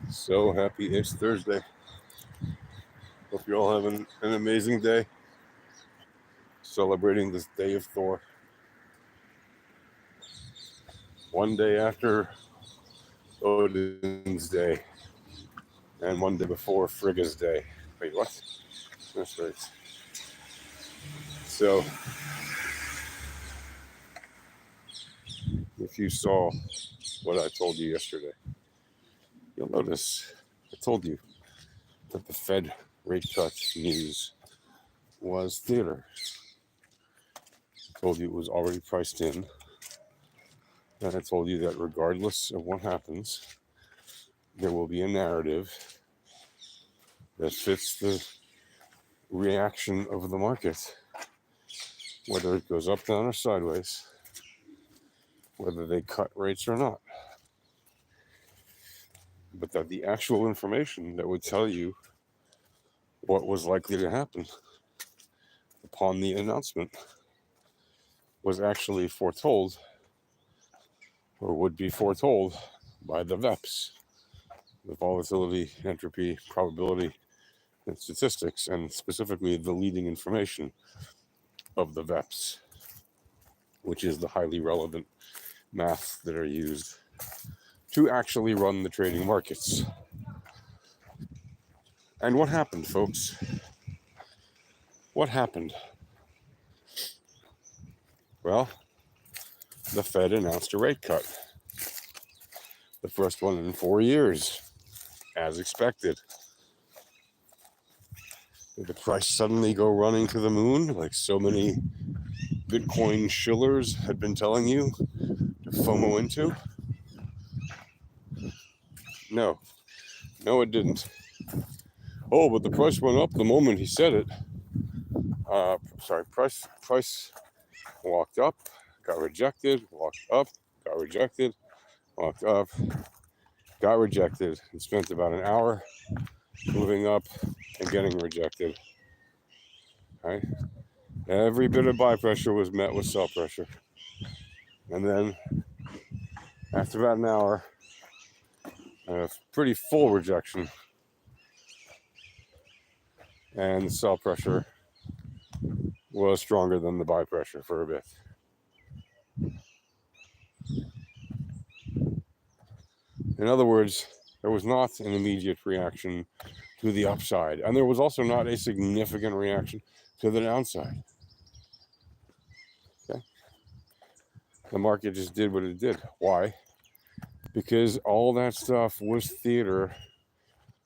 So happy it's Thursday. Hope you're all having an amazing day. Celebrating this day of Thor. One day after Odin's Day. And one day before Frigga's Day. Wait, what? That's right. So, if you saw what I told you yesterday, you'll notice I told you that the Fed rate cut news was theater. I told you it was already priced in. And I told you that regardless of what happens, there will be a narrative that fits the reaction of the market, whether it goes up, down, or sideways, whether they cut rates or not. But that the actual information that would tell you what was likely to happen upon the announcement was actually foretold, or would be foretold, by the VEPS, the volatility, entropy, probability, and statistics, and specifically the leading information of the VEPS, which is the highly relevant math that are used to actually run the trading markets. And what happened, folks? What happened? Well, the Fed announced a rate cut. The first one in 4 years, as expected. Did the price suddenly go running to the moon like so many Bitcoin shillers had been telling you to FOMO into? No, it didn't. Oh, but the price went up the moment he said it. Price walked up, got rejected, walked up, got rejected, walked up, got rejected, and spent about an hour moving up and getting rejected. Right? Every bit of buy pressure was met with sell pressure. And then, after about an hour, a pretty full rejection. And the sell pressure was stronger than the buy pressure for a bit. In other words, there was not an immediate reaction to the upside. And there was also not a significant reaction to the downside. Okay? The market just did what it did. Why? Because all that stuff was theater.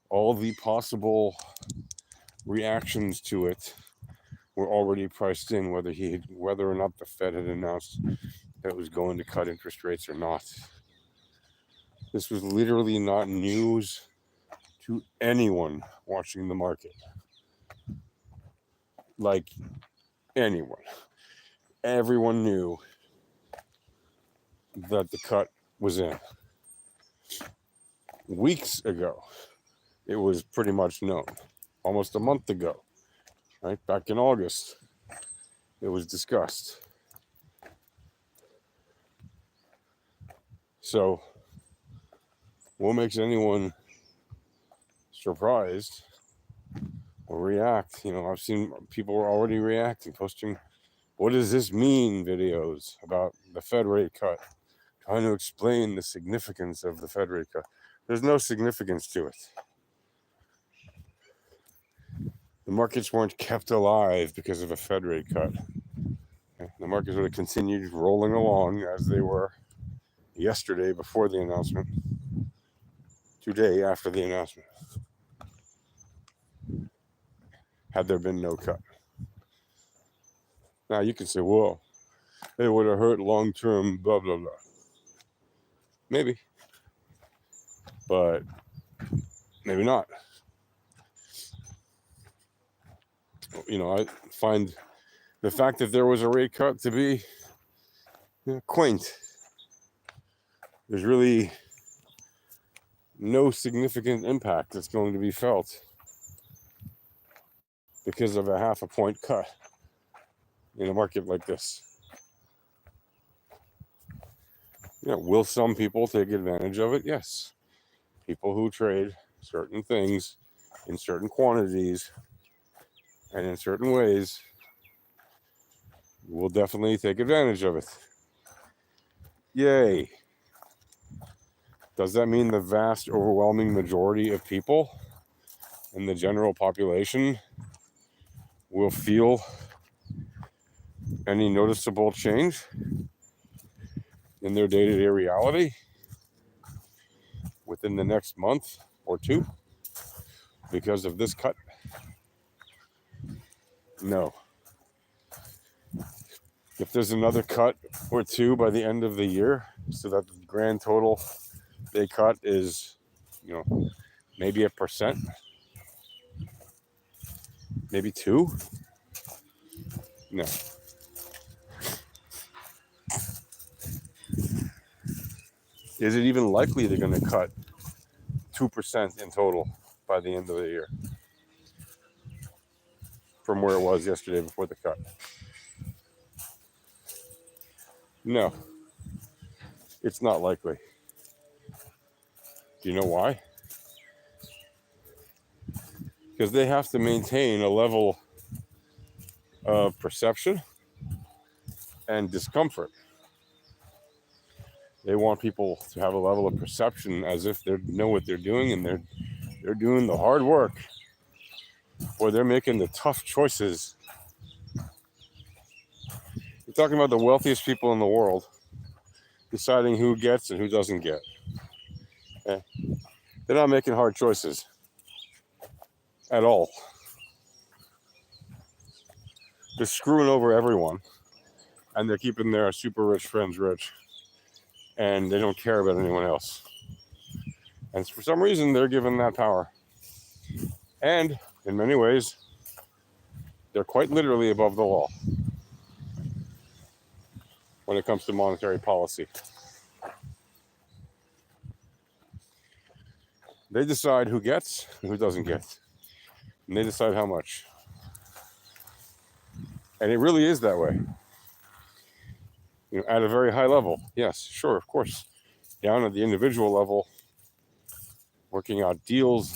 All the possible reactions to it were already priced in, whether or not the Fed had announced that it was going to cut interest rates or not. This was literally not news to anyone watching the market. Like anyone. Everyone knew that the cut was in. Weeks ago, it was pretty much known. Almost a month ago, right? Back in August, it was discussed. So, what makes anyone surprised or react? I've seen people are already reacting, posting, what does this mean videos about the Fed rate cut, trying to explain the significance of the Fed rate cut. There's no significance to it. The markets weren't kept alive because of a Fed rate cut. The markets would have continued rolling along as they were yesterday before the announcement, today after the announcement, had there been no cut. Now you can say, well, it would have hurt long-term, blah, blah, blah. Maybe. But maybe not. I find the fact that there was a rate cut to be quaint. There's really no significant impact that's going to be felt because of a half a point cut in a market like this. Will some people take advantage of it? Yes. People who trade certain things in certain quantities and in certain ways will definitely take advantage of it. Yay. Does that mean the vast, overwhelming majority of people in the general population will feel any noticeable change in their day-to-day reality within the next month or two because of this cut? No. If there's another cut or two by the end of the year, so that the grand total they cut is, maybe 1%, maybe 2%. No. Is it even likely they're going to cut 2% in total by the end of the year from where it was yesterday before the cut? No, it's not likely. Do you know why? Because they have to maintain a level of perception and discomfort. They want people to have a level of perception as if they know what they're doing and they're doing the hard work, or they're making the tough choices. You're talking about the wealthiest people in the world deciding who gets and who doesn't get. Okay? They're not making hard choices at all. They're screwing over everyone, and they're keeping their super rich friends rich, and they don't care about anyone else. And for some reason, they're given that power. And in many ways, they're quite literally above the law when it comes to monetary policy. They decide who gets and who doesn't get, and they decide how much. And it really is that way. At a very high level, yes, sure, of course. Down at the individual level, working out deals,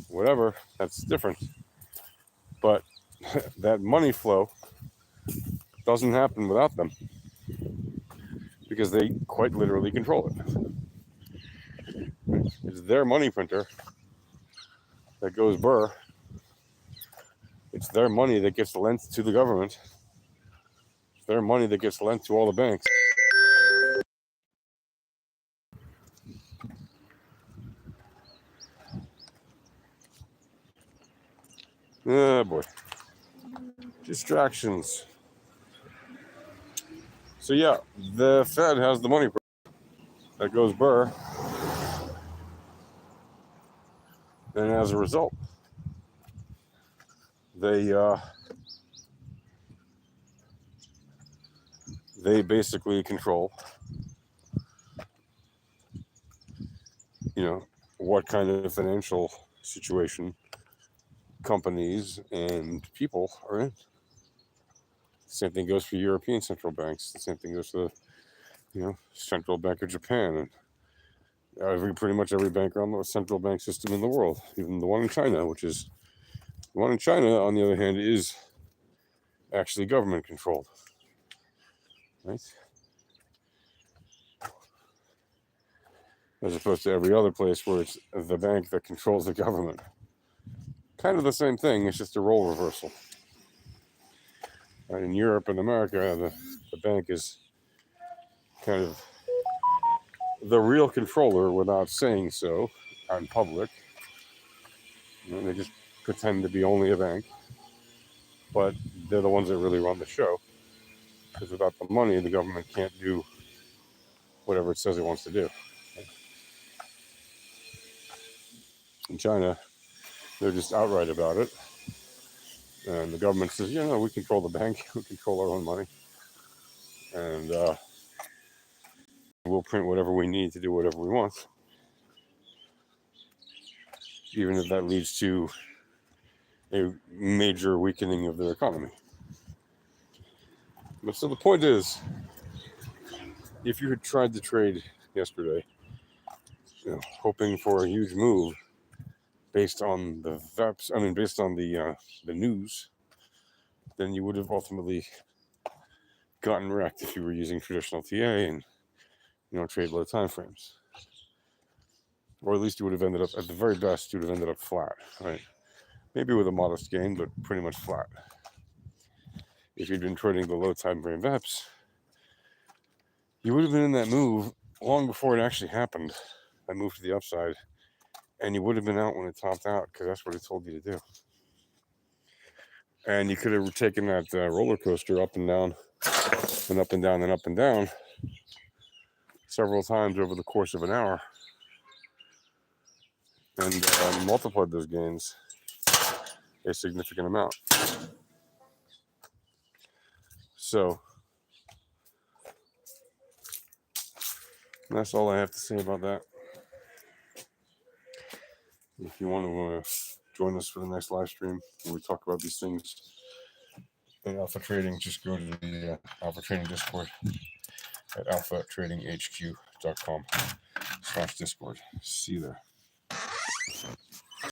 whatever, that's different. But that money flow doesn't happen without them, because they quite literally control it. It's their money printer that goes burr. It's their money that gets lent to the government. It's their money that gets lent to all the banks. Oh boy. Distractions. So yeah, the Fed has the money that goes burr. And as a result, they basically control, what kind of financial situation companies and people are in. The same thing goes for European central banks. The same thing goes for the, Central Bank of Japan, and pretty much every bank around the central bank system in the world, even the one in China, the one in China, on the other hand, is actually government controlled, right? As opposed to every other place where it's the bank that controls the government. Kind of the same thing, it's just a role reversal. Right? In Europe and America, the bank is kind of the real controller without saying so out in public. They just pretend to be only a bank, but they're the ones that really run the show, because without the money, the government can't do whatever it says it wants to do. In China, they're just outright about it, and the government says, we control the bank, we control our own money, and we'll print whatever we need to do whatever we want, even if that leads to a major weakening of their economy. But so the point is, if you had tried to trade yesterday, hoping for a huge move based on the VEPS, based on the news, then you would have ultimately gotten wrecked if you were using traditional TA and trade low time frames. Or at least you would have ended up, at the very best, you would have ended up flat, right? Maybe with a modest gain, but pretty much flat. If you'd been trading the low time frame VEPS, you would have been in that move long before it actually happened, that move to the upside, and you would have been out when it topped out because that's what it told you to do. And you could have taken that roller coaster up and down and up and down and up and down several times over the course of an hour and multiplied those gains a significant amount. So that's all I have to say about that. If you want to join us for the next live stream where we talk about these things in alpha trading, just go to the alpha trading Discord at alphatradinghq.com/Discord. See you there.